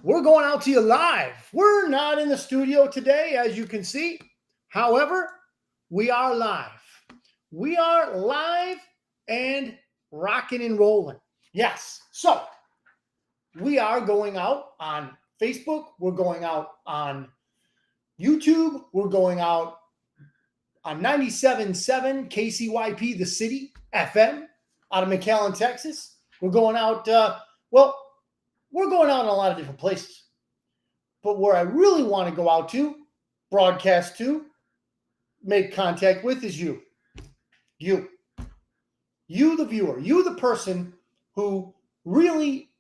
We're going out to you live. We're not in the studio today, as you can see. However, we are live. We are live and rocking and rolling. Yes. So we are going out on Facebook. We're going out on YouTube. We're going out on 97.7 KCYP, the city, FM, out of McAllen, Texas. We're going out, we're going out in a lot of different places. But where I really want to go out to, broadcast to, make contact with is you. You. You, the viewer. You, the person who really,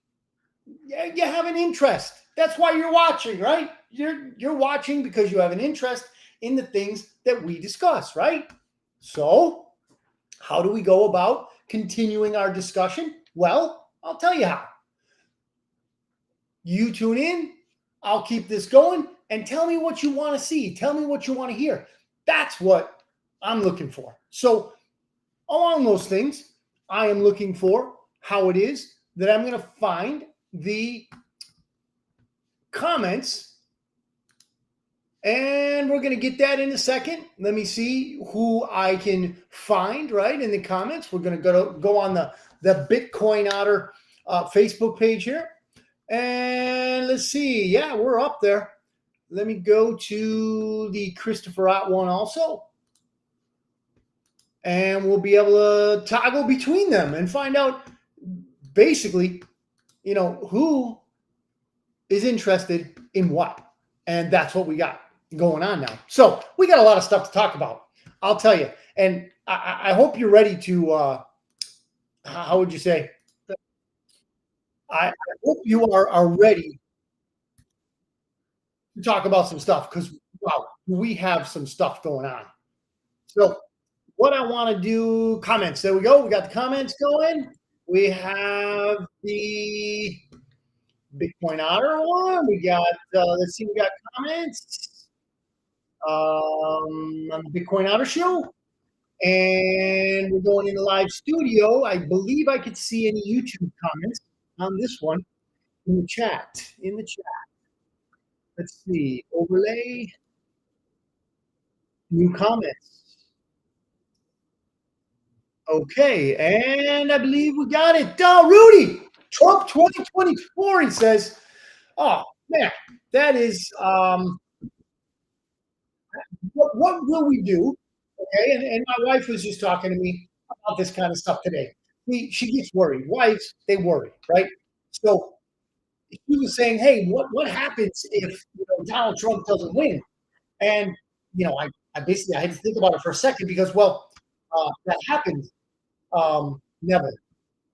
you have an interest. That's why you're watching, right? You're watching because you have an interest in the things that we discuss, right? So, how do we go about continuing our discussion? Well, I'll tell you how. You tune in, I'll keep this going, and tell me what you want to see. Tell me what you want to hear. That's what I'm looking for. So, along those things, I am looking for how it is that I'm going to find the comments, and we're going to get that in a second. Let me see who I can find right in the comments. We're going to go on the Bitcoin Otter Facebook page here. And let's see. Yeah, we're up there. Let me go to the Christopher Ott one also. And we'll be able to toggle between them and find out basically, who is interested in what. And that's what we got going on now. So we got a lot of stuff to talk about, I'll tell you. And I hope you're ready to, how would you say? I hope you are ready to talk about some stuff because, wow, we have some stuff going on. So what I want to do, comments. There we go. We got the comments going. We have the Bitcoin Otter one. We got, let's see, we got comments on the Bitcoin Otter show. And we're going in the live studio. I believe I could see any YouTube comments on this one in the chat. Let's see. Overlay. New comments. Okay. And I believe we got it. Rudy, Trump 2024, he says. Oh, man. That is, what will we do? Okay. And my wife was just talking to me about this kind of stuff today. She gets worried. Wives, they worry, right? So he was saying, hey, what happens if Donald Trump doesn't win? And I basically I had to think about it for a second because that happened. Never.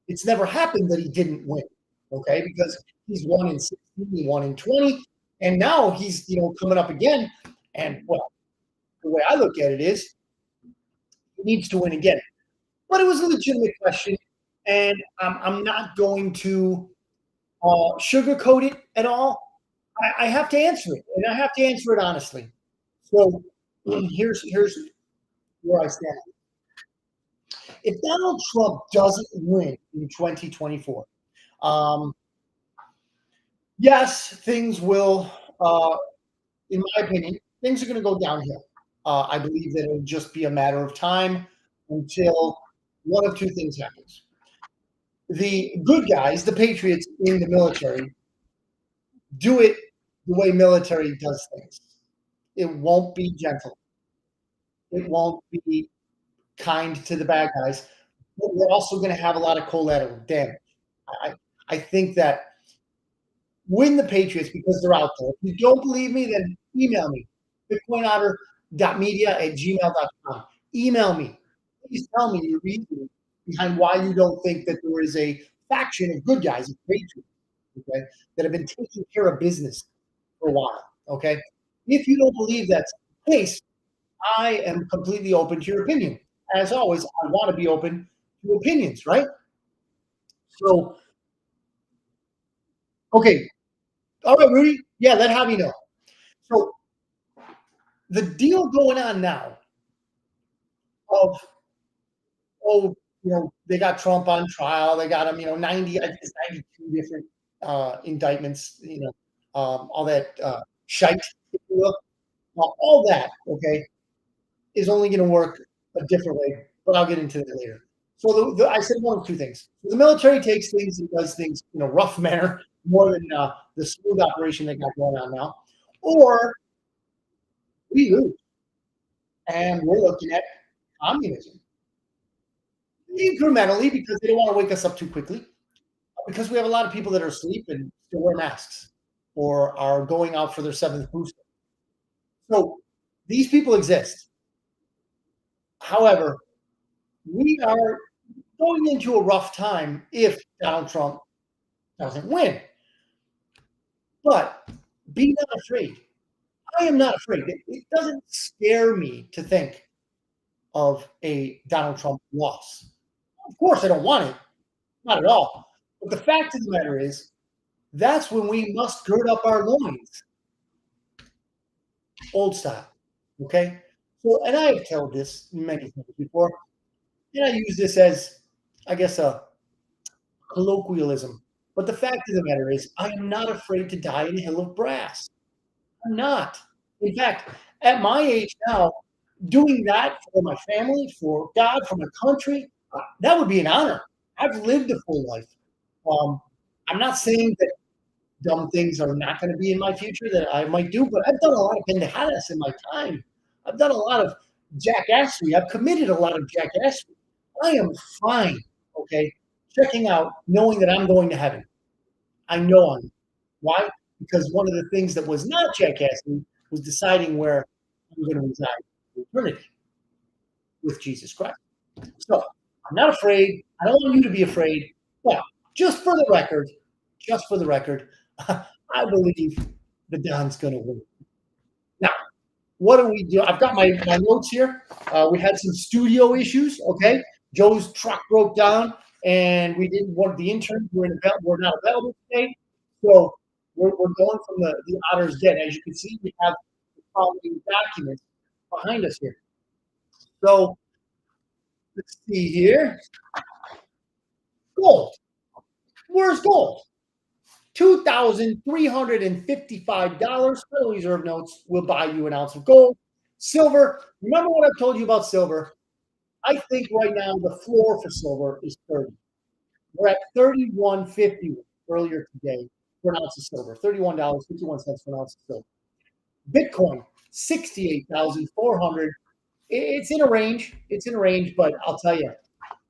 It's never happened that he didn't win. Okay, because he's won in 16, he won in 20, and now he's coming up again. And the way I look at it is he needs to win again. But it was a legitimate question, and I'm not going to sugarcoat it at all. I have to answer it, and I have to answer it honestly. So here's where I stand. If Donald Trump doesn't win in 2024, yes, things will, in my opinion, things are going to go downhill. I believe that it'll just be a matter of time until one of two things happens. The good guys, the patriots in the military, do it the way military does things. It won't be gentle. It won't be kind to the bad guys. But we're also going to have a lot of collateral damage. I think that when the Patriots, because they're out there, if you don't believe me, then email me, bitcoinotter.media@gmail.com. Email me. Please tell me your reason behind why you don't think that there is a faction of good guys, of patriots, okay, that have been taking care of business for a while. Okay. If you don't believe that's the case, I am completely open to your opinion. As always, I want to be open to opinions, right? So, okay. All right, Rudy. Yeah, let Javi know. So, the deal going on now of, they got Trump on trial. They got him, 90, I think it's 92 different indictments, all that shite, if you will, all that, okay, is only going to work a different way, but I'll get into that later. So I said one of two things. So the military takes things and does things in a rough manner more than the smooth operation they got going on now, or we lose, and we're looking at communism incrementally because they don't want to wake us up too quickly. Because we have a lot of people that are asleep and still wear masks or are going out for their seventh booster. So these people exist. However, we are going into a rough time if Donald Trump doesn't win. But be not afraid. I am not afraid. It doesn't scare me to think of a Donald Trump loss. Of course, I don't want it, not at all. But the fact of the matter is, that's when we must gird up our loins, old style. Okay. So, and I have told this many times before, and I use this as, I guess, a colloquialism. But the fact of the matter is, I am not afraid to die in a hill of brass. I'm not. In fact, at my age now, doing that for my family, for God, for my country, that would be an honor. I've lived a full life. Um, I'm not saying that dumb things are not going to be in my future that I might do, but I've done a lot of pendejadas in my time. I've done a lot of jackassery. I've committed a lot of jackassery. I am fine, okay, checking out, knowing that I'm going to heaven. I know I'm. Why? Because one of the things that was not jackassing was deciding where I'm going to reside in eternity with Jesus Christ. So I'm not afraid. I don't want you to be afraid. But just for the record, just for the record, I believe the Don's going to win. Now, what do we do? I've got my notes here. We had some studio issues. Okay, Joe's truck broke down, and we didn't want the interns were not available today. So we're going from the Otter's Den. As you can see, we have the following documents behind us here. So let's see here. Gold. Where's gold? $2,355. Federal Reserve notes will buy you an ounce of gold. Silver. Remember what I've told you about silver? I think right now the floor for silver is 30. We're at 31.50 earlier today for an ounce of silver. $31.51 for an ounce of silver. Bitcoin, 68,400. It's in a range. It's in a range, but I'll tell you,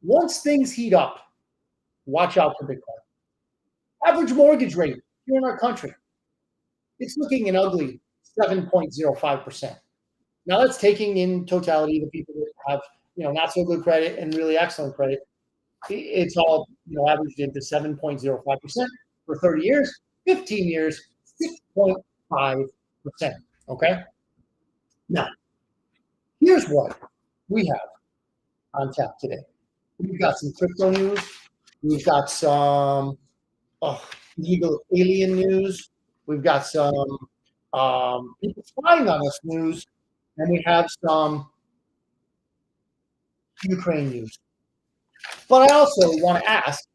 once things heat up, watch out for Bitcoin. Average mortgage rate here in our country, it's looking an ugly 7.05%. Now that's taking in totality the people that have, not so good credit and really excellent credit. It's all, averaged into 7.05% for 30 years, 15 years, 6.5%. Okay. Now, here's what we have on tap today. We've got some crypto news. We've got some illegal alien news. We've got some people spying on us news, and we have some Ukraine news. But I also want to ask,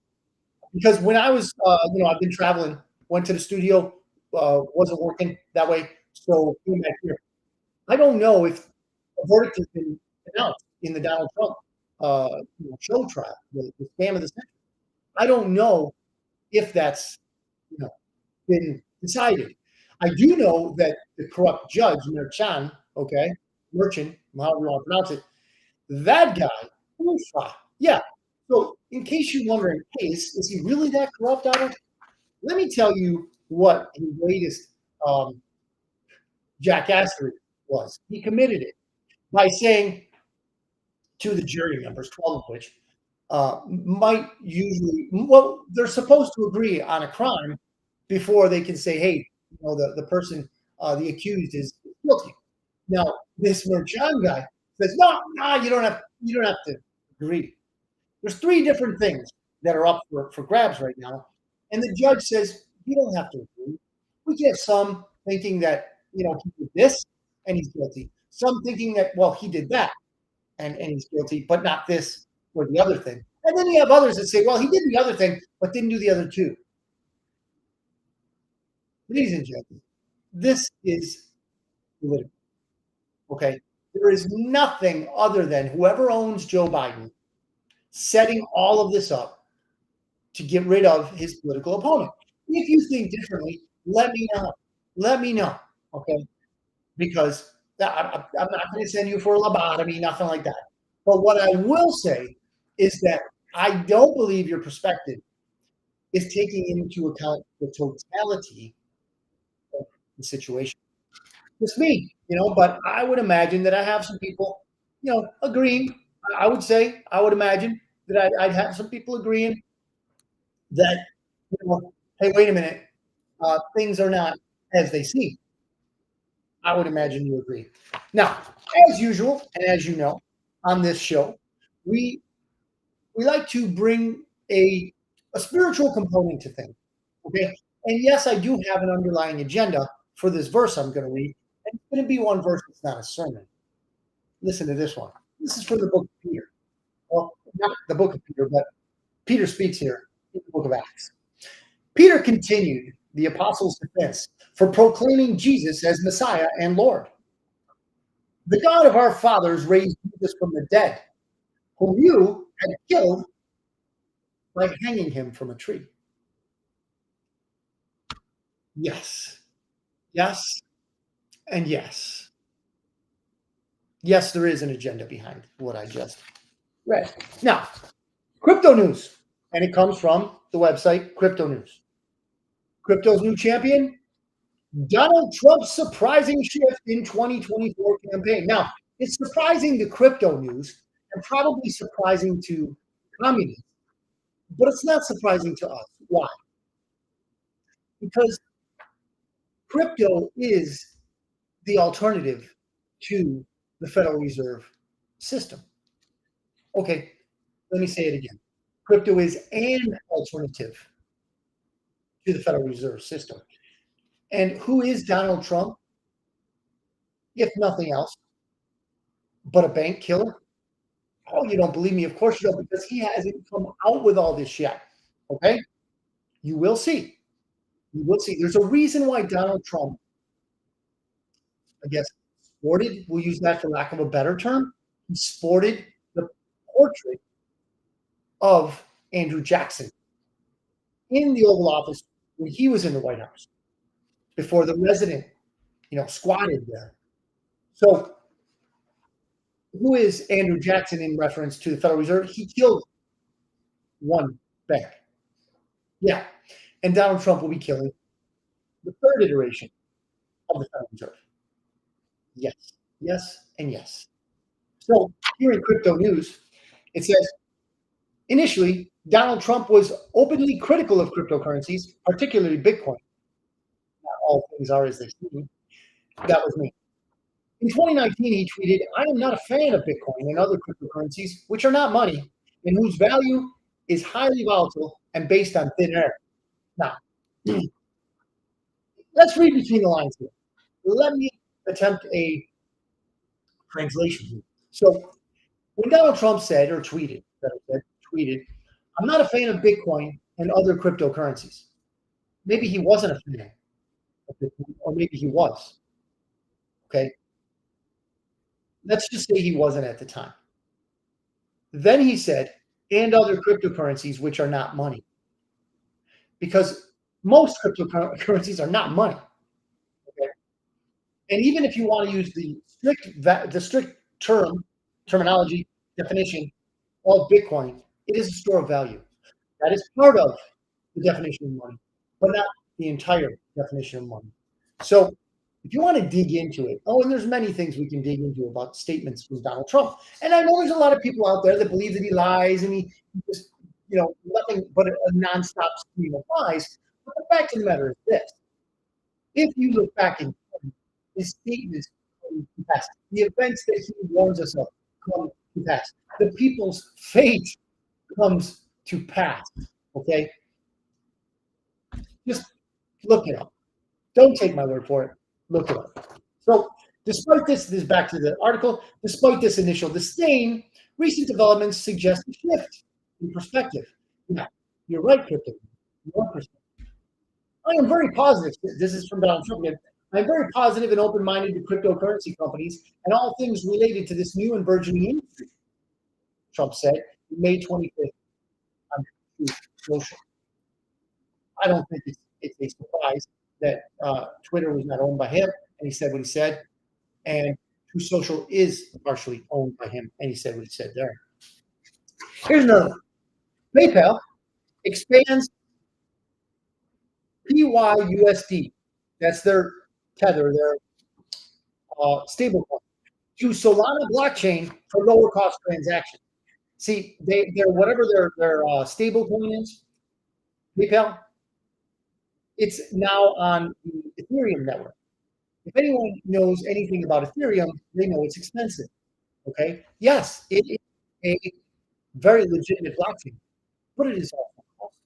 because when I was, I've been traveling, went to the studio, wasn't working that way, so came back here. I don't know if a verdict has been announced in the Donald Trump show trial, the scam of the century. I don't know if that's been decided. I do know that the corrupt judge, Merchan, Merchant, however you want to pronounce it, that guy, yeah. So in case you're wondering, hey, is he really that corrupt, Otter? Let me tell you what his latest jackassery was. He committed it by saying to the jury members, 12 of which might usually, well, they're supposed to agree on a crime before they can say, hey, the person, the accused is guilty. Now, this Merchan guy says, no, you don't have to agree. There's three different things that are up for grabs right now. And the judge says, you don't have to agree. We get some thinking that, he did this and he's guilty. Some thinking that, well, he did that and he's guilty, but not this or the other thing. And then you have others that say, well, he did the other thing, but didn't do the other two. ladies and gentlemen, this is political. Okay. There is nothing other than whoever owns Joe Biden setting all of this up to get rid of his political opponent. If you think differently, let me know. Let me know. Okay. Because I'm not going to send you for a lobotomy, nothing like that. But what I will say is that I don't believe your perspective is taking into account the totality of the situation. Just me, but I would imagine that I have some people, agreeing. I would say, I would imagine that I'd have some people agreeing that, hey, wait a minute, things are not as they seem. I would imagine you agree. Now, as usual, and as you know, on this show, we we like to bring a spiritual component to things. Okay. And yes, I do have an underlying agenda for this verse I'm going to read. And it's going to be one verse that's not a sermon. Listen to this one. This is from the book of Peter. Well, not the book of Peter, but Peter speaks here in the book of Acts. Peter continued the apostles' defense for proclaiming Jesus as Messiah and Lord. The God of our fathers raised Jesus from the dead, whom you had killed by hanging him from a tree. Yes, yes, and yes. Yes, there is an agenda behind what I just read. Now, crypto news, and it comes from the website Crypto News. Crypto's new champion, Donald Trump's surprising shift in 2024 campaign. Now, it's surprising to crypto news and probably surprising to communists, but it's not surprising to us. Why? Because crypto is the alternative to the Federal Reserve system. Okay, let me say it again. Crypto is an alternative to the Federal Reserve system. And who is Donald Trump, if nothing else, but a bank killer? Oh, you don't believe me? Of course you don't, because he hasn't come out with all this yet. Okay? You will see. You will see. There's a reason why Donald Trump, I guess, sported, we'll use that for lack of a better term, he sported the portrait of Andrew Jackson in the Oval Office when he was in the White House before the president, squatted there. So who is Andrew Jackson in reference to the Federal Reserve? He killed one bank. Yeah. And Donald Trump will be killing the third iteration of the Federal Reserve. Yes, yes, and yes. So here in crypto news, it says, initially, Donald Trump was openly critical of cryptocurrencies, particularly Bitcoin. Not all things are as they seem. That was me. In 2019, he tweeted, I am not a fan of Bitcoin and other cryptocurrencies, which are not money, and whose value is highly volatile and based on thin air. Now, let's read between the lines here. Let me attempt a translation here. So, when Donald Trump said, or tweeted, I'm not a fan of Bitcoin and other cryptocurrencies. Maybe he wasn't a fan of Bitcoin, or maybe he was. Okay. Let's just say he wasn't at the time. Then he said, and other cryptocurrencies, which are not money. Because most cryptocurrencies are not money. Okay. And even if you want to use the strict terminology definition of Bitcoin, it is a store of value. That is part of the definition of money, but not the entire definition of money. So if you want to dig into it, and there's many things we can dig into about statements from Donald Trump. And I know there's a lot of people out there that believe that he lies and he just, nothing but a nonstop stream of lies. But the fact of the matter is this. If you look back in his statements come to pass, the events that he warns us of come to pass. The people's fate comes to pass. Okay? Just look it up. Don't take my word for it. Look it up. So, despite this is back to the article, despite this initial disdain, recent developments suggest a shift in perspective. Yeah, you're right, Crypto. Your perspective. I am very positive. This is from Donald Trump again. I'm very positive and open-minded to cryptocurrency companies and all things related to this new and burgeoning industry, Trump said May 25th on Truth Social. I don't think it's a surprise that Twitter was not owned by him, and he said what he said. And True Social is partially owned by him, and he said what he said there. Here's another one. PayPal expands PYUSD. That's their tether, their stablecoin, to Solana blockchain for lower cost transactions. See, they're whatever their stablecoin is, PayPal. It's now on the Ethereum network. If anyone knows anything about Ethereum, they know it's expensive. Okay. Yes, it is a very legitimate blockchain, but it is also costly.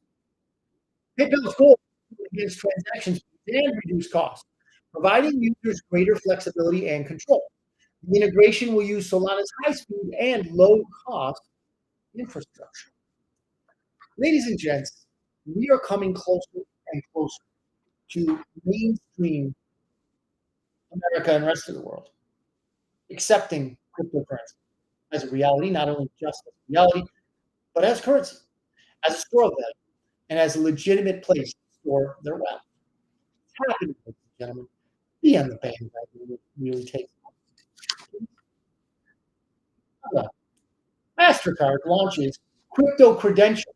PayPal's goal is to reduce transactions and reduce costs, providing users greater flexibility and control. The integration will use Solana's high speed and low cost infrastructure. Ladies and gents, we are coming closer and closer to mainstream America and the rest of the world accepting cryptocurrency as a reality, not only just as a reality, but as currency, as a store of value, and as a legitimate place to store their wealth. It's happening, ladies and gentlemen. Be on the bandwagon when it really takes off. MasterCard launches crypto credential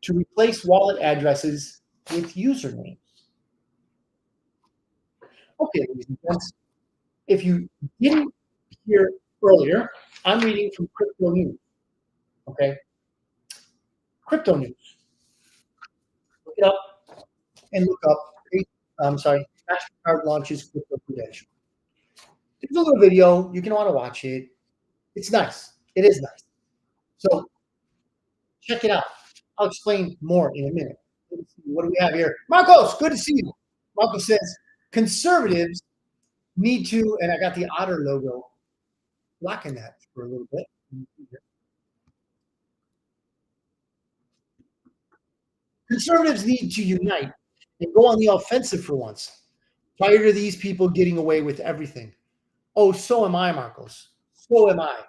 to replace wallet addresses with usernames. Okay, ladies and gents, if you didn't hear earlier, I'm reading from Crypto News. Okay, Crypto News. Look it up and look up. I'm sorry, MasterCard launches crypto credential. There's a little video. You can want to watch it. It's nice. It is nice. So check it out. I'll explain more in a minute. What do we have here? Marcos, good to see you. Marcos says conservatives need to, and I got the Otter logo blocking that for a little bit. Conservatives need to unite and go on the offensive for once. Tired of these people getting away with everything. Oh, so am I, Marcos. So am I.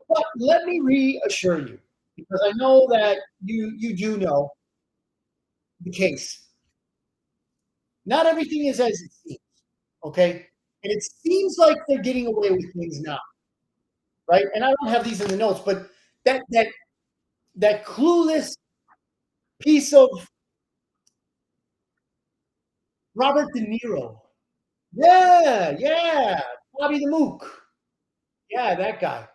But let me reassure you, because I know that you do know the case. Not everything is as it seems, okay? And it seems like they're getting away with things now, right? And I don't have these in the notes, but that clueless piece of Robert De Niro. Yeah, Bobby the Mook. Yeah, that guy.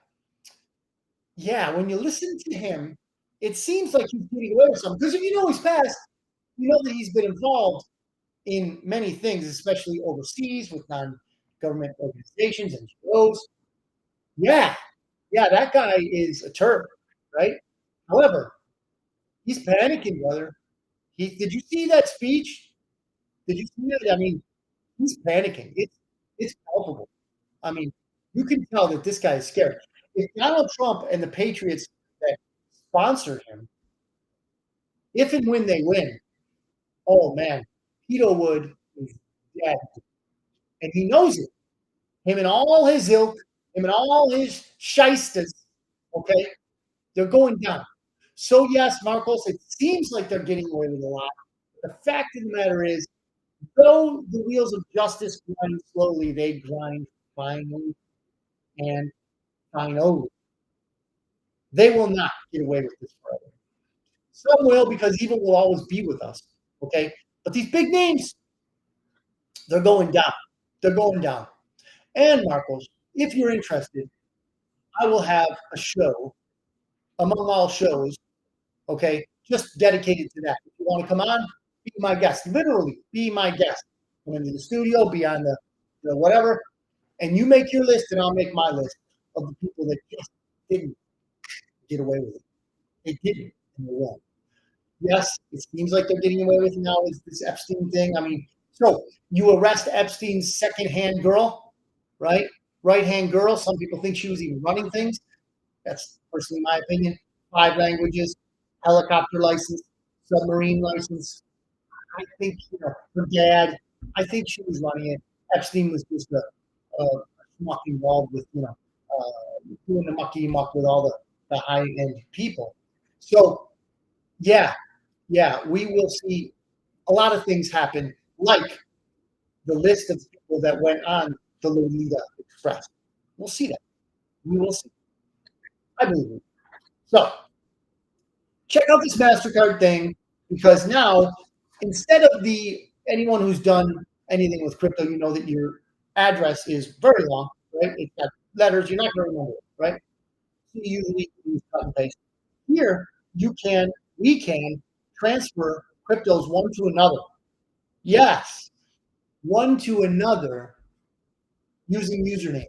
Yeah, when you listen to him, it seems like he's getting away with something. Because if you know his past, you know that he's been involved in many things, especially overseas with non-government organizations, NGOs. Yeah, that guy is a Turk, right? However, he's panicking, brother. Did you see that speech? Did you see that? I mean, he's panicking. It's palpable. I mean, you can tell that this guy is scared. If Donald Trump and the Patriots that sponsor him, if and when they win, oh man, Peter Wood is dead. And he knows it. Him and all his ilk, him and all his shysters, okay, they're going down. So yes, Marcos, it seems like they're getting away with a lot. The fact of the matter is, though the wheels of justice grind slowly, they grind finally and finally. They will not get away with this forever. Some will because evil will always be with us. Okay. But these big names, they're going down. They're going down. And Marcos, if you're interested, I will have a show among all shows, okay, just dedicated to that. If you want to come on, be my guest. Literally, be my guest. Come into the studio, be on the whatever, and you make your list, and I'll make my list of the people that just didn't get away with it. They didn't, and they won't. Yes, it seems like they're getting away with it now with this Epstein thing. I mean, so you arrest Epstein's second-hand girl, right? Right-hand girl. Some people think she was even running things. That's personally my opinion. 5 languages, helicopter license, submarine license. I think her dad. I think she was running it. Epstein was just a schmuck involved with doing the mucky muck with all the high end people. So yeah, we will see a lot of things happen, like the list of people that went on the Lolita Express. We'll see that. We will see. I believe it. So check out this MasterCard thing because now instead of the anyone who's done anything with crypto, you know that your address is very long, right? It's got letters, you're not going to remember it, right? So you usually use cut and paste. Here we can transfer cryptos one to another. Yes, one to another using usernames.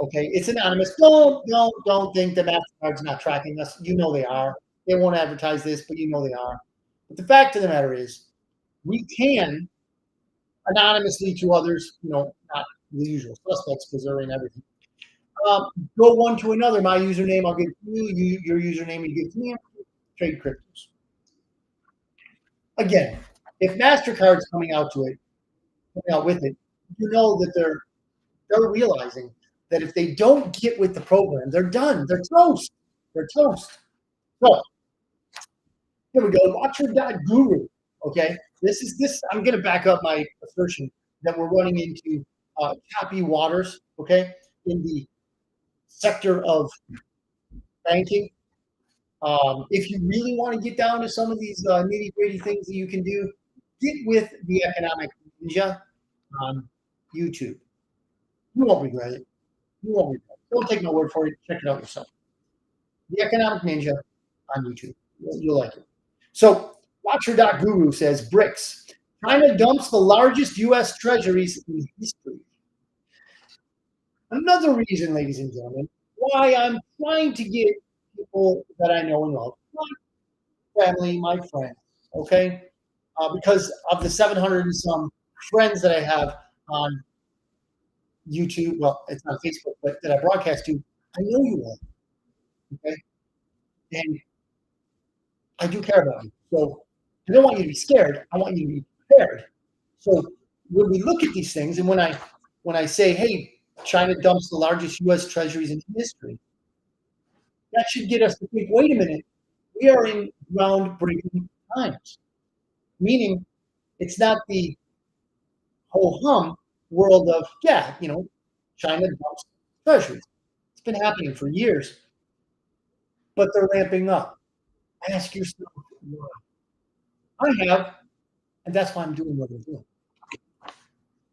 Okay, it's anonymous. Don't think that Mastercard's not tracking us. You know they are. They won't advertise this, but you know they are. But the fact of the matter is, we can anonymously to others, not the usual suspects because they're in everything. Go one to another. My username, I'll give to you. Your username, you give to me. Trade cryptos. Again, if Mastercard's coming out with it, you know that they're realizing that if they don't get with the program, they're done. They're toast. They're toast. So here we go. Otter.guru. Okay. This. I'm going to back up my assertion that we're running into choppy waters. Okay. In the sector of banking. If you really want to get down to some of these nitty gritty things that you can do, get with the Economic Ninja on YouTube. You won't regret it. You won't regret it. Don't take my word for it. Check it out yourself. The Economic Ninja on YouTube. You'll like it. So, Watcher.guru says BRICS. China dumps the largest U.S. treasuries in history. Another reason, ladies and gentlemen, why I'm trying to get people that I know and love, my family, my friends, okay? Because of the 700 and some friends that I have on YouTube, well, it's not Facebook, but that I broadcast to, I know you all, okay? And I do care about you. So I don't want you to be scared. I want you to be prepared. So when we look at these things, and when I say, hey, China dumps the largest U.S. treasuries in history, that should get us to think, wait a minute, we are in groundbreaking times. Meaning it's not the ho-hum world of, China dumps treasuries. It's been happening for years, but they're ramping up. Ask yourself why. I have, and that's why I'm doing what I'm doing.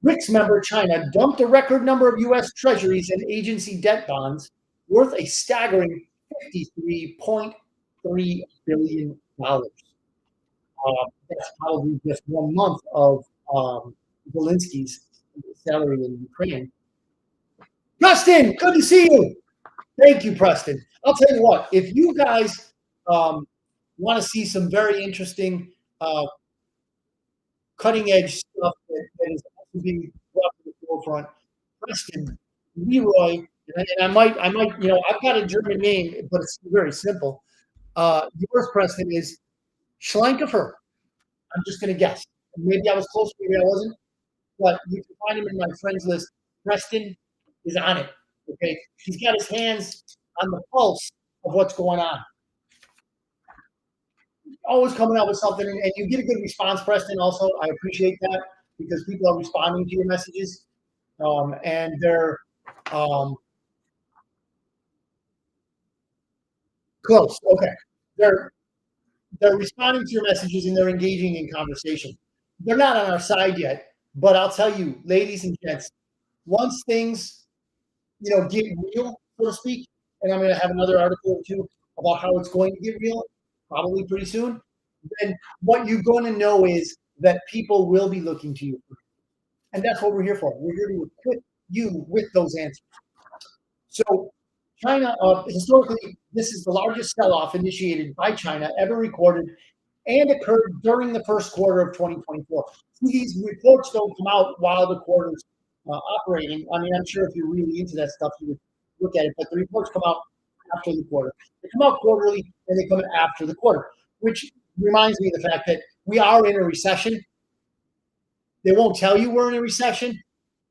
BRICS member China dumped a record number of U.S. treasuries and agency debt bonds worth a staggering $53.3 billion. That's probably just 1 month of Zelensky's salary in Ukraine. Preston, good to see you. Thank you, Preston. I'll tell you what, if you guys want to see some very interesting cutting edge stuff that is also being brought to the forefront, Preston, Leroy, and I might, I've got a German name, but it's very simple. Yours, Preston, is Schlenkefer. I'm just going to guess. Maybe I was close, maybe I wasn't. But you can find him in my friends list. Preston is on it. Okay, he's got his hands on the pulse of what's going on. Always coming out with something, and you get a good response, Preston. Also, I appreciate that because people are responding to your messages, and they're close. Okay, they're responding to your messages and they're engaging in conversation. They're not on our side yet, but I'll tell you, ladies and gents, once things get real, so to speak, and I'm going to have another article or two about how it's going to get real, probably pretty soon, then what you're going to know is that people will be looking to you. And that's what we're here for. We're here to equip you with those answers. So China, historically, this is the largest sell-off initiated by China ever recorded and occurred during the first quarter of 2024. These reports don't come out while the quarter's operating. I mean, I'm sure if you're really into that stuff, you would look at it, but the reports come out after the quarter. They come out quarterly and they come after the quarter, which reminds me of the fact that we are in a recession. They won't tell you we're in a recession,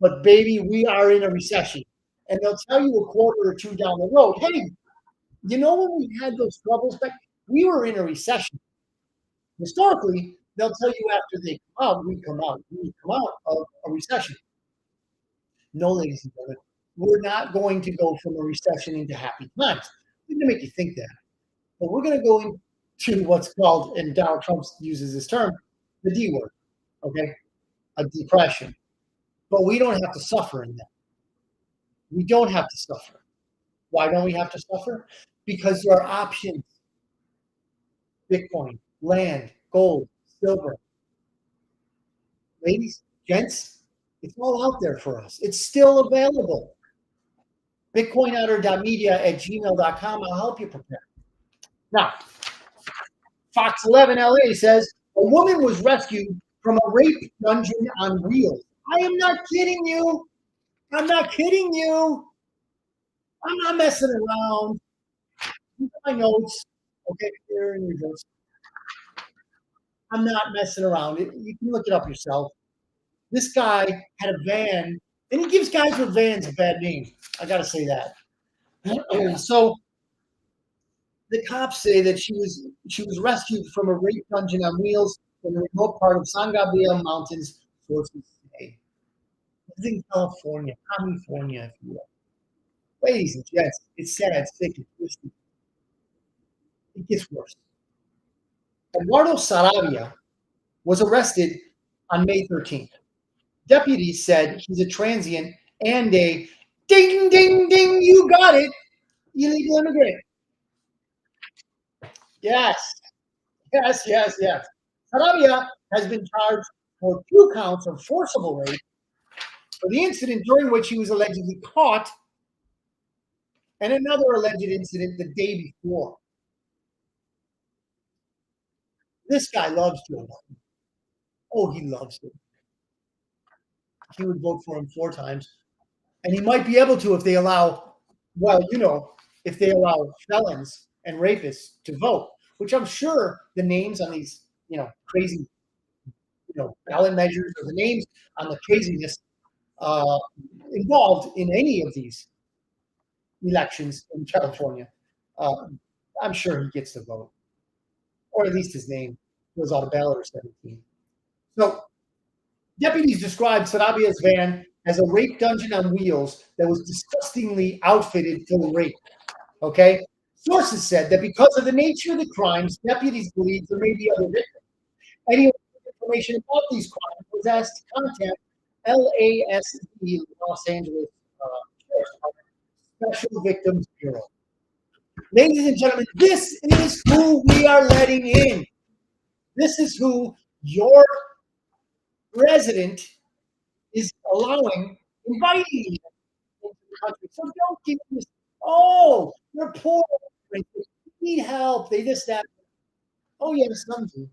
but baby, we are in a recession. And they'll tell you a quarter or two down the road, hey, you know when we had those troubles back, we were in a recession. Historically, they'll tell you after they we come out of a recession. No, ladies and gentlemen, we're not going to go from a recession into happy times. We're going to make you think that. But we're going to go into what's called, and Donald Trump uses this term, the D word, okay? A depression. But we don't have to suffer in that. We don't have to suffer. Why don't we have to suffer? Because there are options: Bitcoin, land, gold, silver. Ladies, gents, it's all out there for us. It's still available. BitcoinOtter.media@gmail.com. I'll help you prepare. Now, Fox 11 LA says a woman was rescued from a rape dungeon on wheels. I am not kidding you. I'm not kidding you. I'm not messing around. These are my notes. Okay, here in your notes. I'm not messing around. You can look it up yourself. This guy had a van, and he gives guys with vans a bad name. I got to say that. So the cops say that she was rescued from a rape dungeon on wheels in a remote part of San Gabriel Mountains, sources say. It's in California, if you will. Ladies and gents, it's sad, sick, and twisted. It gets worse. Eduardo Sarabia was arrested on May 13th. Deputies said he's a transient and a ding, ding, ding, you got it, illegal immigrant. Yes, yes. Sarabia has been charged for 2 counts of forcible rape for the incident during which he was allegedly caught, and another alleged incident the day before. This guy loves Joe Biden. Oh, he loves him. He would vote for him 4 times. And he might be able to if they allow, if they allow felons and rapists to vote, which I'm sure the names on these, crazy, ballot measures, or the names on the craziness involved in any of these elections in California, I'm sure he gets the vote, or at least his name goes on a ballot or 17. So deputies described Sarabia's van as a rape dungeon on wheels that was disgustingly outfitted for rape. Okay? Sources said that because of the nature of the crimes, deputies believe there may be other victims. Any information about these crimes was asked to contact LASD, Los Angeles Sheriff's Department, Special Victims Bureau. Ladies and gentlemen, this is who we are letting in. This is who your president is inviting you into the country. So don't keep this, you're poor, you need help, they this, that. Oh, yeah, some do.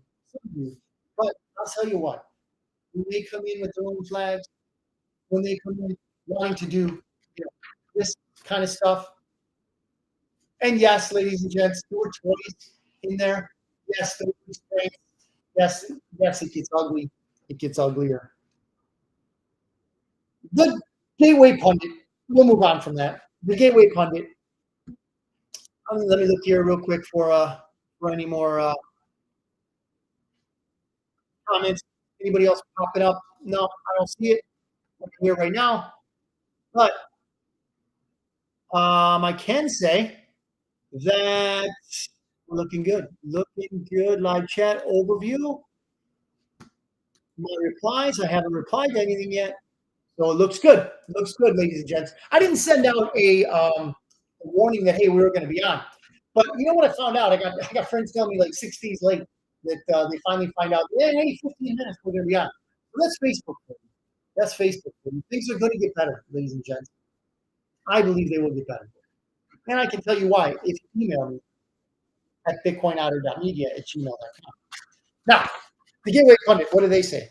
But I'll tell you what, when they come in with their own flags, when they come in wanting to do this kind of stuff, and yes, ladies and gents, there were toys in there. Yes, there were strength. Yes, it gets ugly. It gets uglier. The Gateway Pundit, we'll move on from that. The Gateway Pundit. Let me look here real quick for any more comments. Anybody else popping up? No, I don't see it here right now. But I can say that looking good. Live chat overview. My replies. I haven't replied to anything yet. So it looks good. Ladies and gents. I didn't send out a warning that, hey, we were going to be on. But you know what I found out? I got friends telling me like 6 days late that they finally find out, hey, 15 minutes, we're going to be on. So that's Facebook. That's Facebook. Things are going to get better, ladies and gents. I believe they will get better. And I can tell you why if you email me at bitcoinotter.media@gmail.com. Now, the Gateway Pundit, what do they say?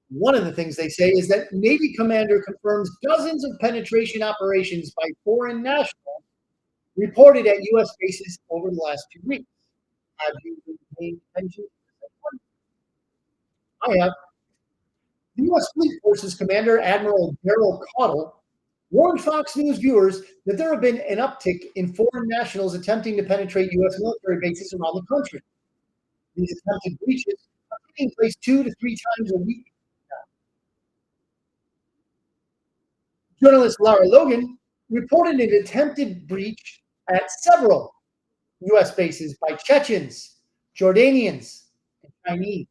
One of the things they say is that Navy commander confirms dozens of penetration operations by foreign nationals reported at U.S. bases over the last 2 weeks. Have you been paying attention? I have. The U.S. Fleet Forces Commander Admiral Daryl Caudle warned Fox News viewers that there have been an uptick in foreign nationals attempting to penetrate U.S. military bases around the country. These attempted breaches are taking place 2 to 3 times a week. Journalist Lara Logan reported an attempted breach at several U.S. bases by Chechens, Jordanians, and Chinese.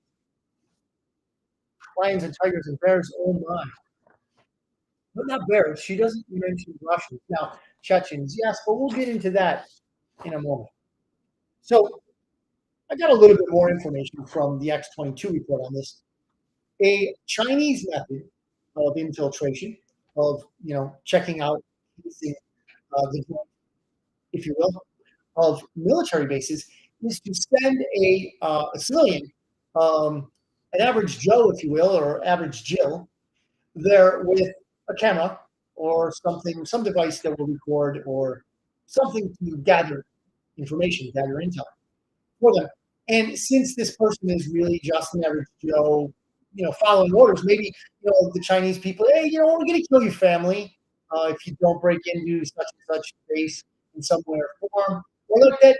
Lions and tigers and bears, oh my. But not bears. She doesn't mention Russians. Now, Chechens, yes, but we'll get into that in a moment. So I got a little bit more information from the X-22 report on this. A Chinese method of infiltration, of checking out the, if you will, of military bases, is to send a civilian, an average Joe, if you will, or average Jill, there with a camera or something, some device that will record or something to gather information, gather intel for them. And since this person is really just an average Joe, following orders, maybe the Chinese people, hey, we're going to kill your family if you don't break into such and such base in some way or form. Or like that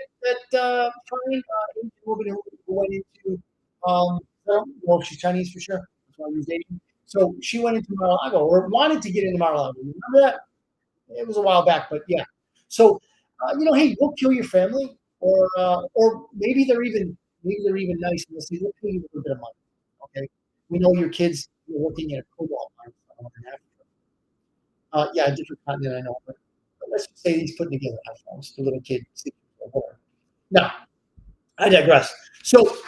fine Asian woman who went into, I don't know if she's Chinese for sure. That's why we was dating. So she went into Mar-a-Lago or wanted to get into Mar-a-Lago. Remember that? It was a while back, but yeah. So, hey, we'll kill your family, or maybe they're even nice and they'll say, we'll pay you a little bit of money. Okay, we know your kids are working at a cobalt mine somewhere in Africa. Yeah, a different continent, I know, but let's just say he's putting together iPhones, the little kid. Now, I digress. So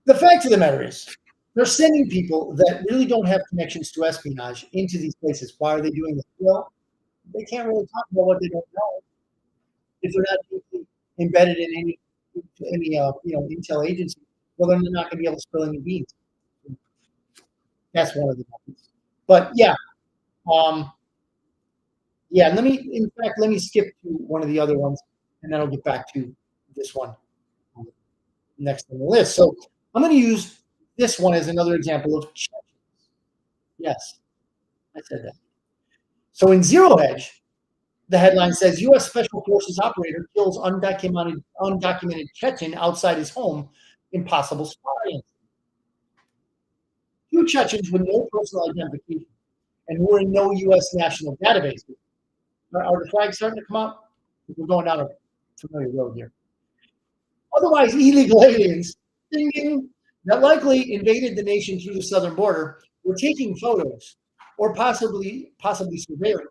the fact of the matter is, they're sending people that really don't have connections to espionage into these places. Why are they doing this? Well, they can't really talk about what they don't know if they're not deeply embedded in any intel agency. Well, then they're not going to be able to spill any beans. That's one of the methods. But yeah, yeah. Let me skip to one of the other ones, and then I'll get back to this one next on the list. So I'm going to use this one as another example of Chechens. Yes, I said that. So in Zero Hedge, the headline says U.S. Special Forces operator kills undocumented Chechen outside his home in possible spy. Two Chechens with no personal identification and who are in no U.S. national databases. Are the flags starting to come out? We're going down a familiar road here. Otherwise, illegal aliens, ding, ding, that likely invaded the nation through the southern border were taking photos or possibly surveilling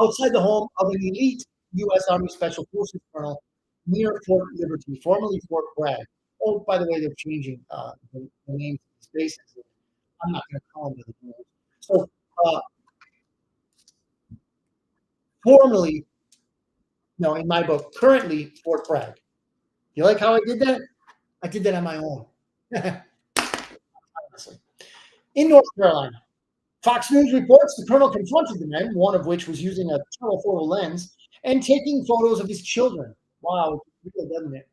outside the home of an elite U.S. Army Special Forces colonel near Fort Liberty, formerly Fort Bragg. Oh, by the way, they're changing the names of these bases. I'm not going to call them the names. So, formerly, no, in my book, currently Fort Bragg. You like how I did that? I did that on my own. Honestly. In North Carolina, Fox News reports the colonel confronted the men, one of which was using a telephoto lens and taking photos of his children. Wow, it's real, doesn't it?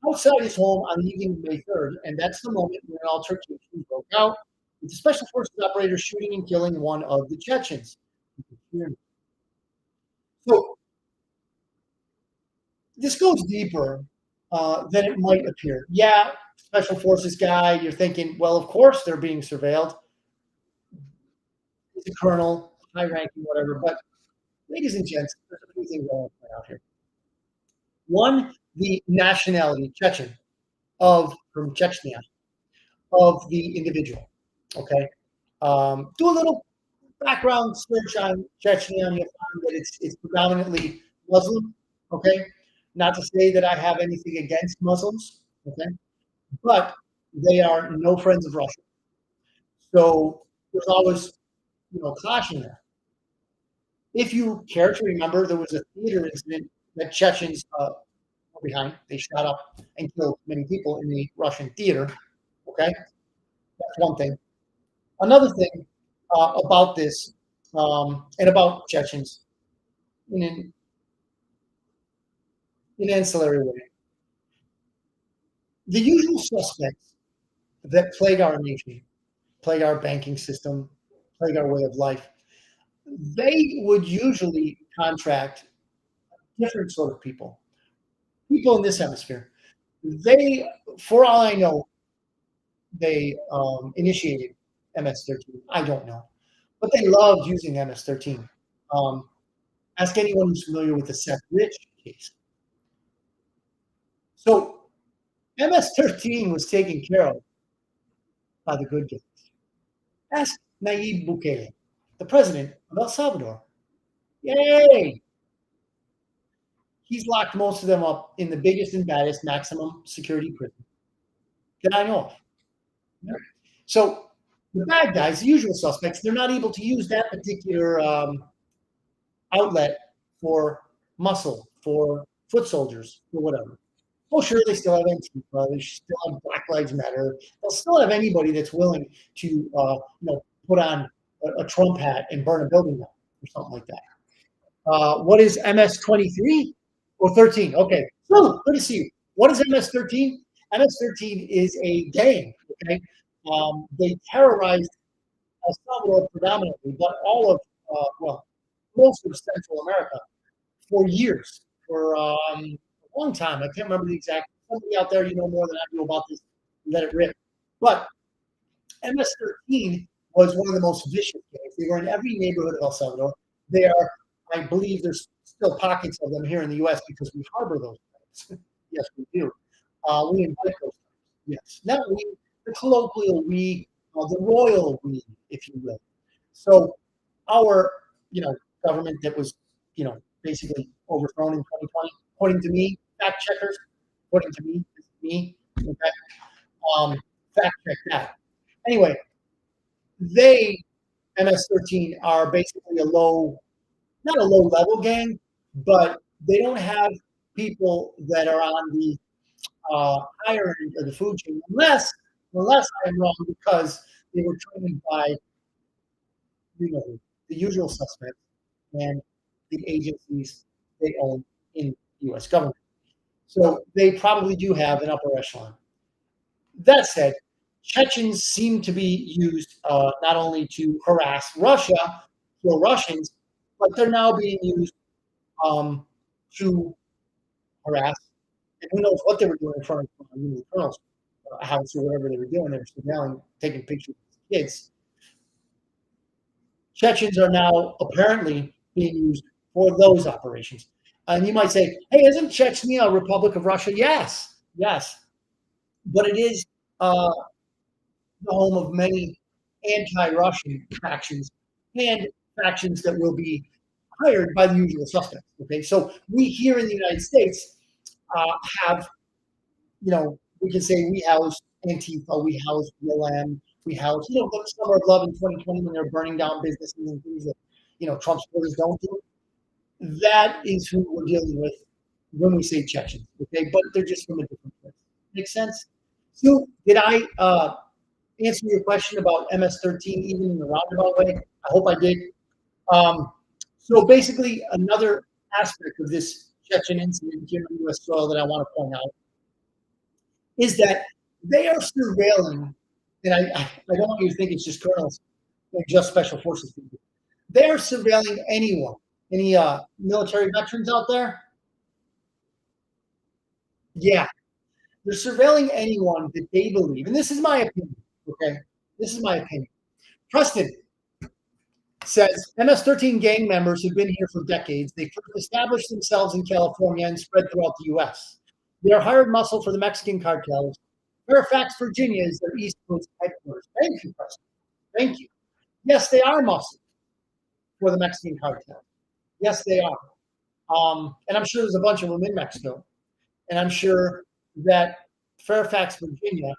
Outside his home on the evening of May 3rd, and that's the moment when an altercation broke out, with the Special Forces operator shooting and killing one of the Chechens. So this goes deeper than it might appear. Yeah, Special Forces guy, you're thinking, well, of course they're being surveilled. He's a colonel, high ranking, whatever. But ladies and gents, there's a few things I want to point out here. One, the nationality, Chechen, from Chechnya, of the individual. Okay. Do a little background search on Chechnya, and you'll find that it's predominantly Muslim. Okay. Not to say that I have anything against Muslims. Okay. But they are no friends of Russia. So there's always, clashing there. If you care to remember, there was a theater incident that Chechens were behind. They shot up and killed many people in the Russian theater. Okay, that's one thing. Another thing about this and about Chechens, in in ancillary way. The usual suspects that plague our nation, plague our banking system, plague our way of life, they would usually contract different sort of people, people in this hemisphere. They, for all I know, they initiated MS-13. I don't know, but they loved using MS-13. Um, ask anyone who's familiar with the Seth Rich case. So MS-13 was taken care of by the good guys. Ask Nayib Bukele, the president of El Salvador. Yay! He's locked most of them up in the biggest and baddest maximum security prison that I know of. Yeah. So the bad guys, the usual suspects, they're not able to use that particular outlet for muscle, for foot soldiers, or whatever. Oh, sure, they still have Antifa, they still have Black Lives Matter. They'll still have anybody that's willing to, put on a Trump hat and burn a building down or something like that. What is MS-23 or 13? Okay, so good to see you. What is MS-13? MS-13 is a gang. Okay, they terrorized El Salvador predominantly, but all of most of Central America for years, for a long time. I can't remember the exact. Somebody out there, you know more than I do about this. Let it rip. But MS-13 was one of the most vicious gangs. They were in every neighborhood of El Salvador. They are, I believe, there's still pockets of them here in the U.S. because we harbor those gangs. Yes, we do. We invite those. Yes, not we, the colloquial we, the royal we, if you will. So our, government that was, basically overthrown in 2020, according to me, fact checkers, according to me, this is me, okay, fact check that. Anyway, they, MS-13, are basically not a low level gang, but they don't have people that are on the higher end of the food chain, unless I'm wrong, because they were trained by, the usual suspects and the agencies they own in the U.S. government. So they probably do have an upper echelon. That said, Chechens seem to be used not only to harass Russia, kill Russians, but they're now being used to harass. And who knows what they were doing in front of the colonel's house or whatever they were doing. They were surveilling, taking pictures of kids. Chechens are now apparently being used for those operations. And you might say, hey, isn't Chechnya a republic of Russia? Yes, yes. But it is the home of many anti-Russian factions and factions that will be hired by the usual suspects. Okay, so we here in the United States have, we can say we house Antifa, we house BLM, we house, the Summer of Love in 2020 when they're burning down businesses and things that, Trump supporters don't do. That is who we're dealing with when we say Chechens. Okay, but they're just from a different place. Make sense? So, did I answer your question about MS-13 even in a roundabout way? I hope I did. So basically, another aspect of this Chechen incident here on U.S. soil that I want to point out is that they are surveilling, and I don't want you to think it's just colonels or just special forces people. They are surveilling anyone. Any military veterans out there? Yeah, they're surveilling anyone that they believe, and this is my opinion. Okay, this is my opinion. Preston says MS-13 gang members have been here for decades. They first established themselves in California and spread throughout the U.S. They are hired muscle for the Mexican cartels. Fairfax, Virginia is their East Coast headquarters. Thank you, Preston. Thank you. Yes, they are muscle for the Mexican cartel. Yes, they are. And I'm sure there's a bunch of them in Mexico. And I'm sure that Fairfax, Virginia,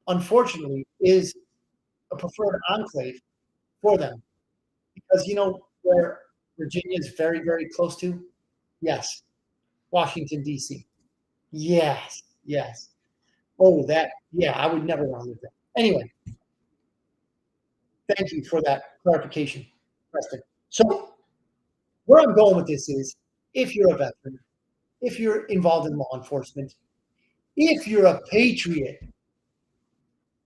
unfortunately, is a preferred enclave for them. Because where Virginia is very, very close to? Yes. Washington, D.C. Yes. Yes. Oh, I would never want to live there. Anyway, thank you for that clarification, Preston. So where I'm going with this is, if you're a veteran, if you're involved in law enforcement, if you're a patriot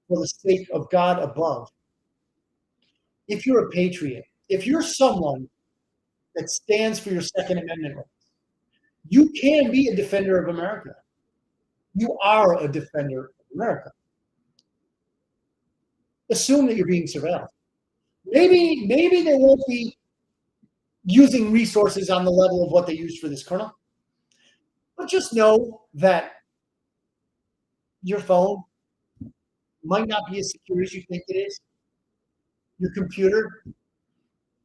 for the sake of God above, if you're a patriot, if you're someone that stands for your Second Amendment rights, you can be a defender of America. You are a defender of America. Assume that you're being surveilled. Maybe they won't be using resources on the level of what they used for this colonel. But just know that your phone might not be as secure as you think it is. Your computer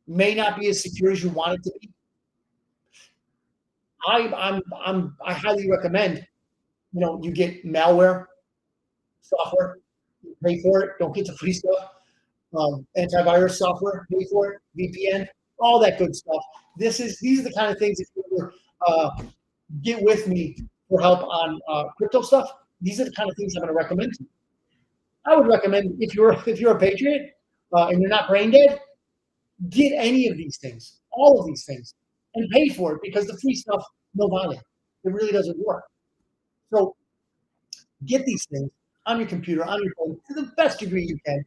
may not be as secure as you want it to be. I highly recommend, you get malware software, you pay for it. Don't get the free stuff. Antivirus software, pay for it. VPN, all that good stuff. These are the kind of things. If you ever get with me for help on crypto stuff, these are the kind of things I'm going to recommend to you. I would recommend if you're a patriot and you're not brain dead, get any of these things, all of these things, and pay for it, because the free stuff, no value. It really doesn't work. So get these things on your computer, on your phone, to the best degree you can.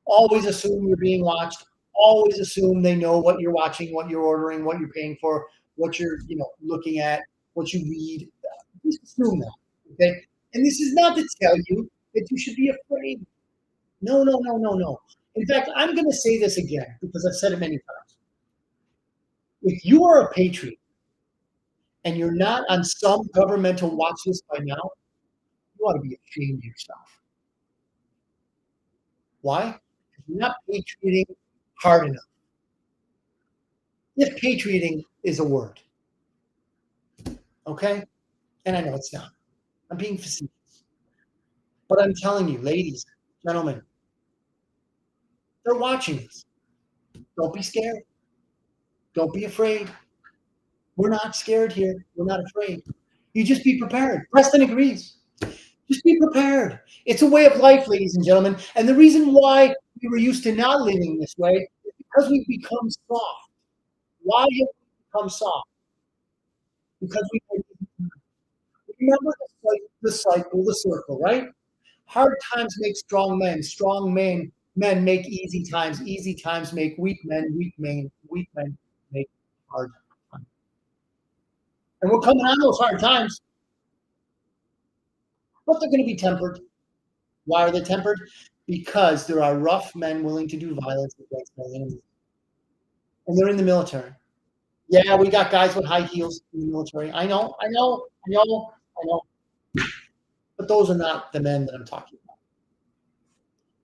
Always assume you're being watched. Always assume they know what you're watching, what you're ordering, what you're paying for, what you're looking at, what you read. Just assume that. Okay. And this is not to tell you that you should be afraid. No, no, no, no, no. In fact, I'm going to say this again because I've said it many times. If you are a patriot and you're not on some governmental watch list by now, you ought to be ashamed of yourself. Why? Because you're not patrioting hard enough. If patrioting is a word, okay? And I know it's not. I'm being facetious. But I'm telling you, ladies, gentlemen, they're watching this. Don't be scared. Don't be afraid. We're not scared here. We're not afraid. You just be prepared. Preston agrees. Just be prepared. It's a way of life, ladies and gentlemen. And the reason why we were used to not living this way is because we've become soft. Why have we become soft? Because we remember the cycle, the circle, right? Hard times make strong men. Strong men make easy times. Easy times make weak men. Weak men make hard times. And we're coming on those hard times, but they're going to be tempered. Why are they tempered? Because there are rough men willing to do violence against their enemies. And they're in the military. Yeah, we got guys with high heels in the military. I know. But those are not the men that I'm talking about.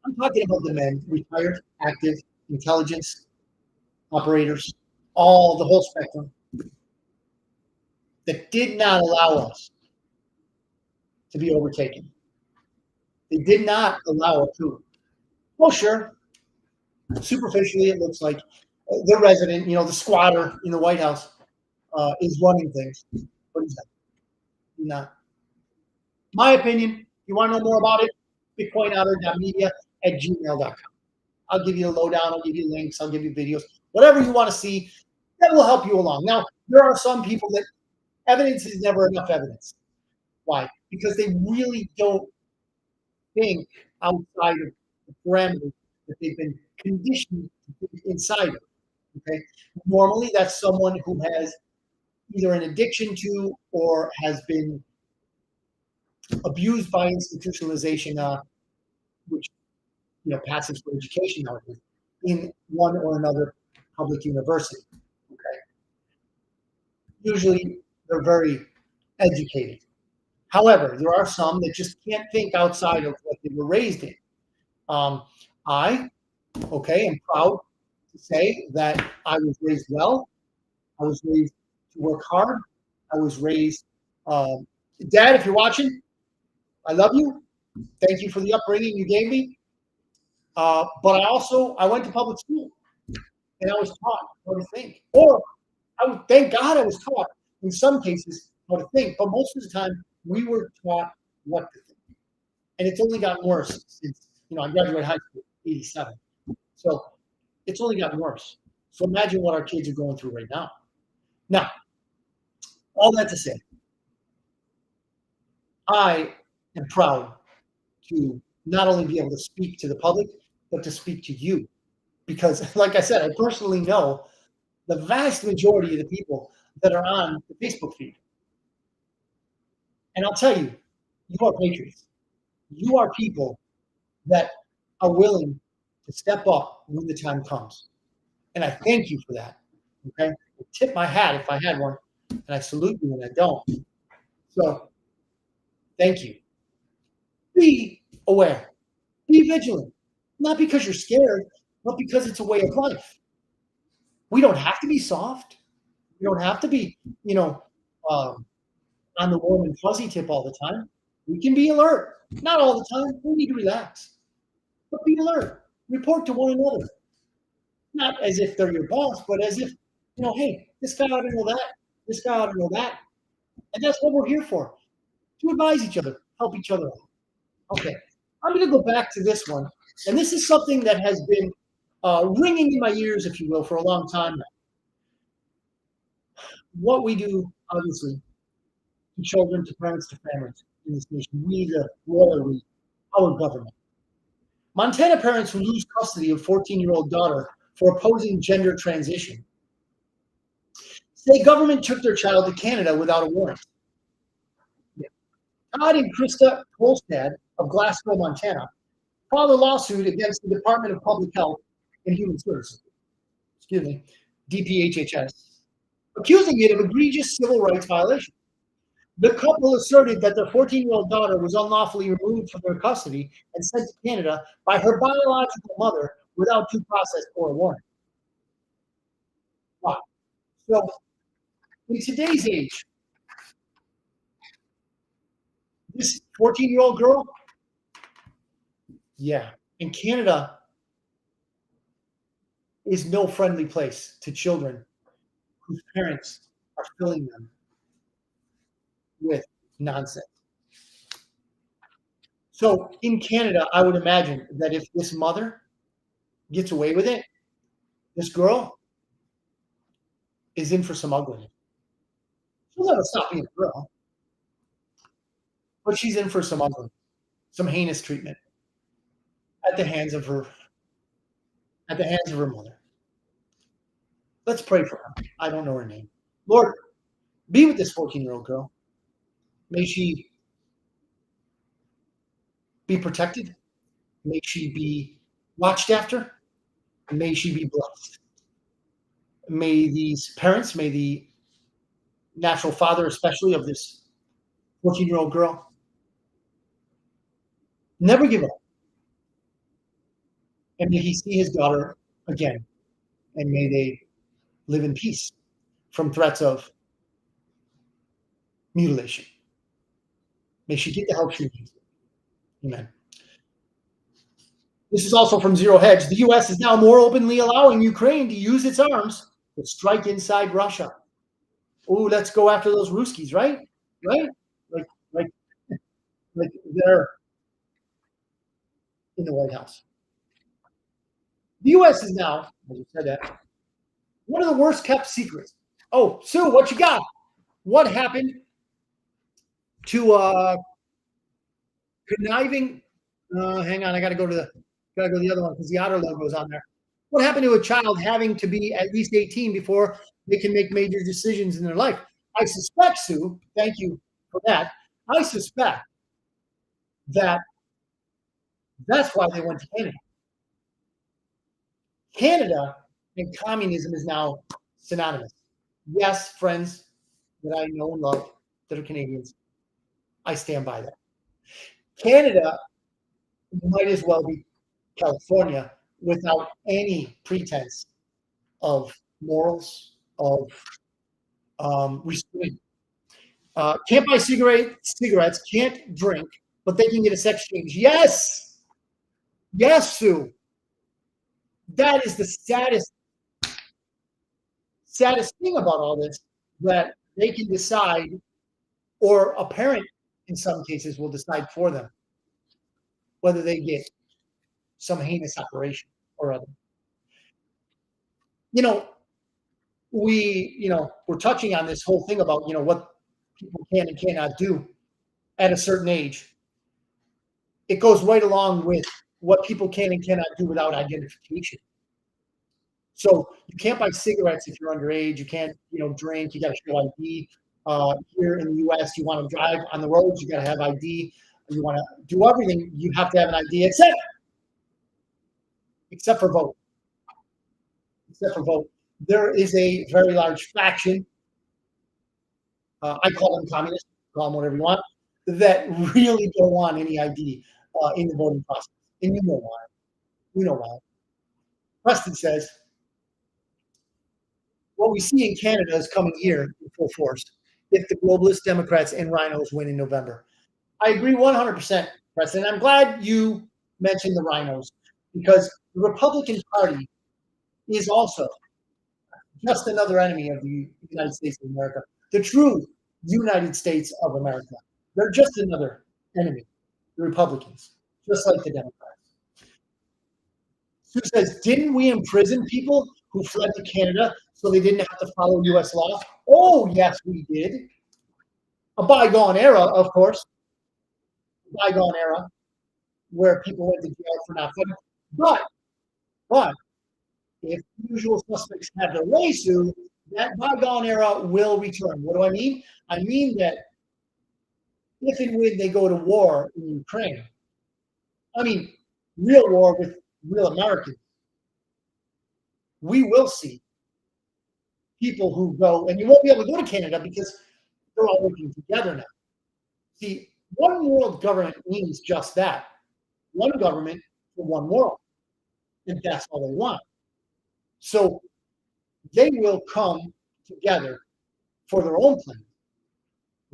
I'm talking about the men, retired, active, intelligence, operators, the whole spectrum, that did not allow us to be overtaken. They did not allow a coup. Well, sure. Superficially, it looks like the resident, the squatter in the White House is running things. But he's not. My opinion, you want to know more about it? BitcoinOtter.media@gmail.com. I'll give you a lowdown. I'll give you links. I'll give you videos. Whatever you want to see, that will help you along. Now, there are some people that evidence is never enough evidence. Why? Because they really don't think outside of the parameters that they've been conditioned to think inside of. Okay? Normally, that's someone who has either an addiction to or has been abused by institutionalization, which passes for education nowadays, in one or another public university. Okay, usually they're very educated. However, there are some that just can't think outside of what they were raised in. I am proud to say that I was raised well. I was raised to work hard. I was raised, Dad, if you're watching, I love you. Thank you for the upbringing you gave me. But I went to public school, and I was taught how to think. Or thank God I was taught in some cases how to think. But most of the time, we were taught what to think. And it's only gotten worse since I graduated high school in '87. So it's only gotten worse. So imagine what our kids are going through right now. Now, all that to say, I am proud to not only be able to speak to the public, but to speak to you. Because, like I said, I personally know the vast majority of the people that are on the Facebook feed. And I'll tell you, you are patriots. You are people that are willing to step up when the time comes. And I thank you for that. Okay. I tip my hat if I had one, and I salute you when I don't. So thank you. Be aware, be vigilant, not because you're scared, but because it's a way of life. We don't have to be soft. We don't have to be, you know, um, on the warm and fuzzy tip all the time. We can be alert. Not all the time. We need to relax, but be alert. Report to one another. Not as if they're your boss, but as if, hey, this guy ought to know that. This guy ought to know that. And that's what we're here for, to advise each other, help each other out. Okay. I'm going to go back to this one. And this is something that has been ringing in my ears, if you will, for a long time now. What we do, obviously, to children, to parents, to families in this nation, we, the royal we, our government. Montana parents who lose custody of 14-year-old daughter for opposing gender transition say government took their child to Canada without a warrant. Todd and Krista Kolstad of Glasgow, Montana, filed a lawsuit against the Department of Public Health and Human Services, DPHHS, accusing it of egregious civil rights violation. The couple asserted that their 14-year-old daughter was unlawfully removed from their custody and sent to Canada by her biological mother without due process or a warrant. Wow. So, in today's age, this 14-year-old girl, yeah, in Canada is no friendly place to children whose parents are filling them with nonsense. So in Canada, I would imagine that if this mother gets away with it, this girl is in for some ugliness. She'll never stop being a girl, but she's in for some ugliness, some heinous treatment at the hands of her mother. Let's pray for her. I don't know her name. Lord, be with this 14-year-old girl. May she be protected. May she be watched after. May she be blessed. May these parents, may the natural father, especially of this 14-year-old girl, never give up. And may he see his daughter again. And may they live in peace from threats of mutilation. May she get the help she needs. Amen. This is also from Zero Hedge. The U.S. is now more openly allowing Ukraine to use its arms to strike inside Russia. Oh, let's go after those Ruskies, right? Right? Like they're in the White House. The U.S. is now, as you said that, one of the worst kept secrets. Oh, Sue, what you got? What happened to conniving? Hang on, I got to go to the other one because the Otter logo is on there. What happened to a child having to be at least 18 before they can make major decisions in their life? I suspect, Sue, thank you for that. I suspect that that's why they went to Canada. Canada and communism is now synonymous. Yes, friends that I know and love that are Canadians, I stand by that. Canada might as well be California without any pretense of morals, of restraint. Can't buy cigarettes, can't drink, but they can get a sex change. Yes, Sue. That is the saddest thing about all this, that they can decide, or a parent in some cases will decide for them whether they get some heinous operation or other. We're touching on this whole thing about, what people can and cannot do. at a certain age, it goes right along with what people can and cannot do without identification. So you can't buy cigarettes if you're underage. You can't, drink. You got to show ID. Here in the U.S., you want to drive on the roads, you got to have ID. You want to do everything, you have to have an ID, except for vote. Except for vote, there is a very large faction. I call them communists. Call them whatever you want. That really don't want any ID in the voting process, and you know why. You know why. Preston says what we see in Canada is coming here in full force if the globalist Democrats and rhinos win in November. I agree 100%, Preston. I'm glad you mentioned the rhinos because the Republican Party is also just another enemy of the United States of America. The true United States of America. They're just another enemy, the Republicans, just like the Democrats. Sue says, didn't we imprison people who fled to Canada so they didn't have to follow U.S. law? Oh, yes, we did. A bygone era, of course. Bygone era where people went to jail for not fighting. But if usual suspects have their way, Sue, that bygone era will return. What do I mean? I mean that if and when they go to war in Ukraine, I mean real war with real Americans, we will see people who go, and you won't be able to go to Canada because they're all working together now. See, one world government means just that. One government for one world. And that's all they want. So they will come together for their own plan.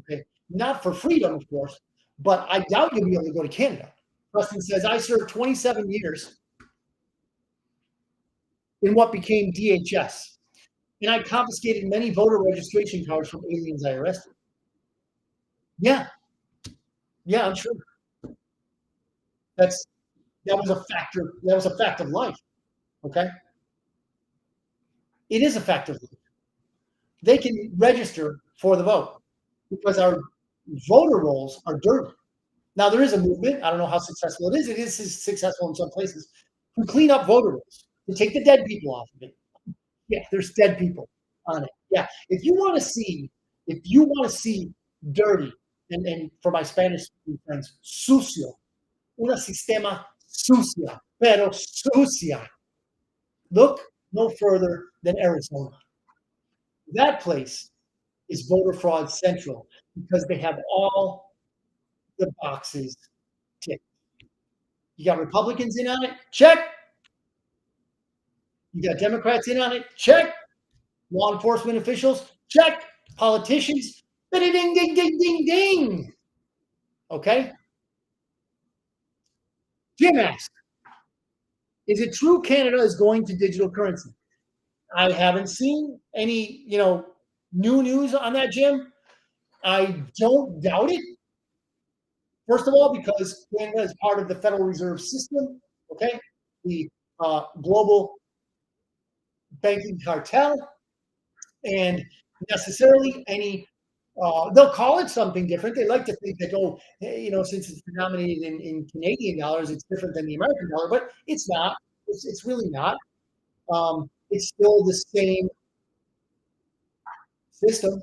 Okay, not for freedom, of course, but I doubt you'll be able to go to Canada. Preston says, I served 27 years in what became DHS, and I confiscated many voter registration cards from aliens I arrested. Yeah, I'm sure. That was a factor. That was a fact of life. Okay, it is a fact of life. They can register for the vote because our voter rolls are dirty. Now there is a movement. I don't know how successful it is. It is successful in some places to clean up voter rolls, to take the dead people off of it. Yeah, there's dead people on it. Yeah, if you want to see dirty, and for my Spanish friends, sucio, una sistema sucia, pero sucia. Look no further than Arizona. That place is voter fraud central because they have all the boxes ticked. You got Republicans in on it? Check. You got Democrats in on it? Check. Law enforcement officials? Check. Politicians? Ding, ding, ding, ding, ding, ding. Okay? Jim asks, is it true Canada is going to digital currency? I haven't seen any, new news on that, Jim. I don't doubt it. First of all, because Canada is part of the Federal Reserve System, okay? The global banking cartel, and necessarily they'll call it something different. They like to think that, since it's denominated in Canadian dollars, it's different than the American dollar, but it's not. It's really not. It's still the same system,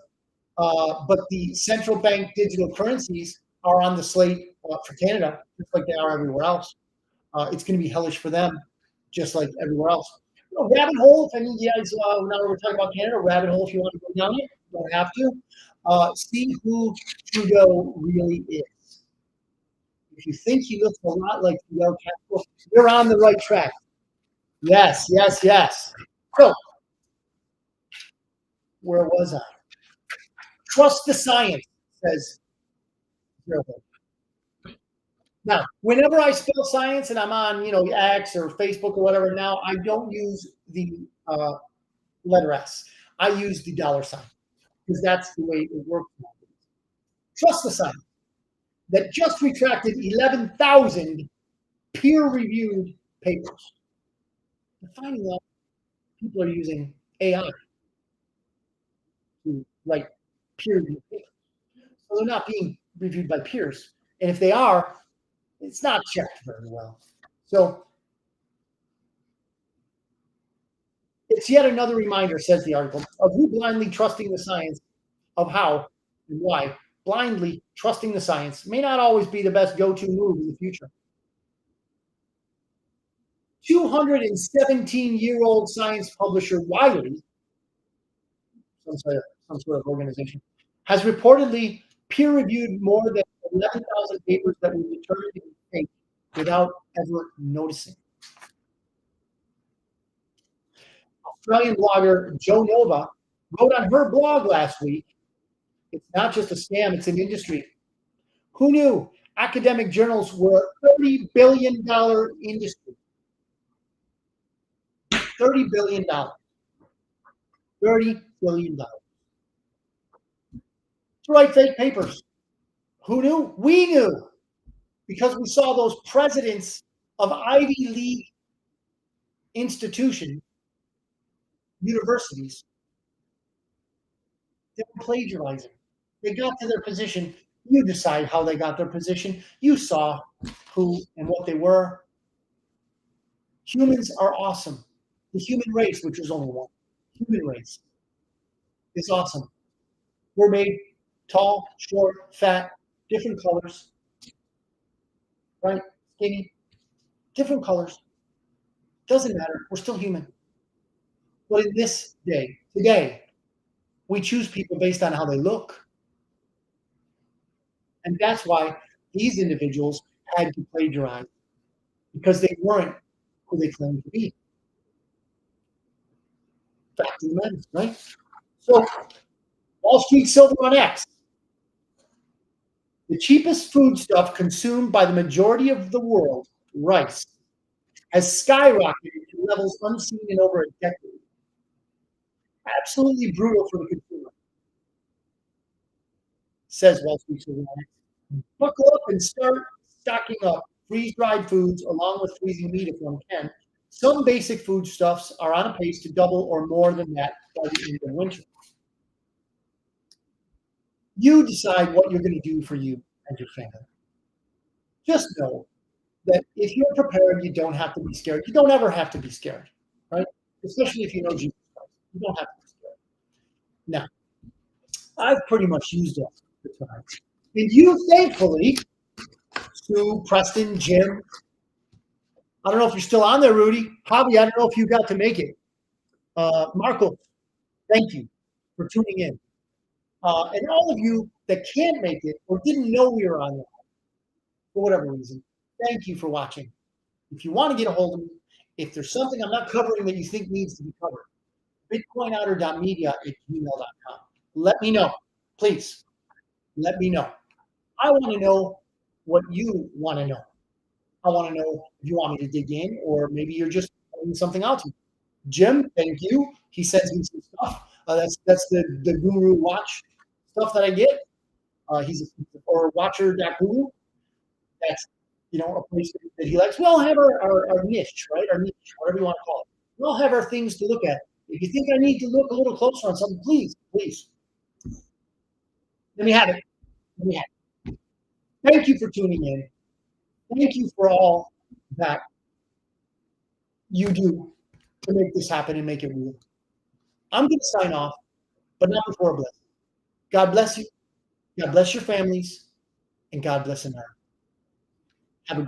but the central bank digital currencies are on the slate for Canada, just like they are everywhere else. It's going to be hellish for them, just like everywhere else. Rabbit hole, if any of you guys, now we're talking about Canada, rabbit hole, if you want to go down it, you don't have to. See who Trudeau really is. If you think he looks a lot like Fidel Castro, you're on the right track. Yes. So, where was I? Trust the science, says Zero. Now, whenever I spell science and I'm on, X or Facebook or whatever, now I don't use the letter S. I use the $sign because that's the way it works. Trust the science that just retracted 11,000 peer-reviewed papers. They're finding out people are using AI to write peer-reviewed papers. So they're not being reviewed by peers. And if they are, it's not checked very well. So it's yet another reminder, says the article, of who blindly trusting the science of how and why blindly trusting the science may not always be the best go-to move in the future. 217-year-old science publisher Wiley, some sort of organization, has reportedly peer-reviewed more than 11,000 papers that were determined to be fake without ever noticing. Australian blogger Jo Nova wrote on her blog last week, "It's not just a scam, it's an industry. Who knew academic journals were a $30 billion industry? $30 billion. $30 billion. To write fake papers. Who knew? We knew, because we saw those presidents of Ivy League institutions, universities, they were plagiarizing. They got to their position. You decide how they got their position. You saw who and what they were. Humans are awesome. The human race, which is only one, human race, is awesome. We're made tall, short, fat, different colors, right? Skinny, different colors. Doesn't matter. We're still human. But in this day, today, we choose people based on how they look. And that's why these individuals had to plagiarize, because they weren't who they claimed to be. Fact of the matter, right? So, Wall Street Silver on X. The cheapest foodstuff consumed by the majority of the world, rice, has skyrocketed to levels unseen in over a decade. Absolutely brutal for the consumer, says Wall Street Silver on X. Buckle up and start stocking up freeze-dried foods along with freezing meat if one can. Some basic foodstuffs are on a pace to double or more than that by the end of winter. You decide what you're going to do for you and your family. Just know that if you're prepared, you don't have to be scared. You don't ever have to be scared, right? Especially if you know Jesus Christ. You don't have to be scared. Now, I've pretty much used up the time. And you, thankfully, Sue, Preston, Jim, I don't know if you're still on there, Rudy. Javi, I don't know if you got to make it. Marco, thank you for tuning in. And all of you that can't make it or didn't know we were on there for whatever reason, thank you for watching. If you want to get a hold of me, if there's something I'm not covering that you think needs to be covered, bitcoinotter.media@gmail.com. Let me know. Please, let me know. I want to know what you want to know. I want to know if you want me to dig in, or maybe you're just pointing something out to me. Jim, thank you. He sends me some stuff. That's the Guru Watch stuff that I get. He's or Watcher.guru. That's a place that he likes. We all have our niche, right? Our niche, whatever you want to call it. We all have our things to look at. If you think I need to look a little closer on something, please, let me have it. Let me have it. Thank you for tuning in. Thank you for all that you do to make this happen and make it real. I'm going to sign off, but not before a blessing. God bless you. God bless your families, and God bless America. Have a great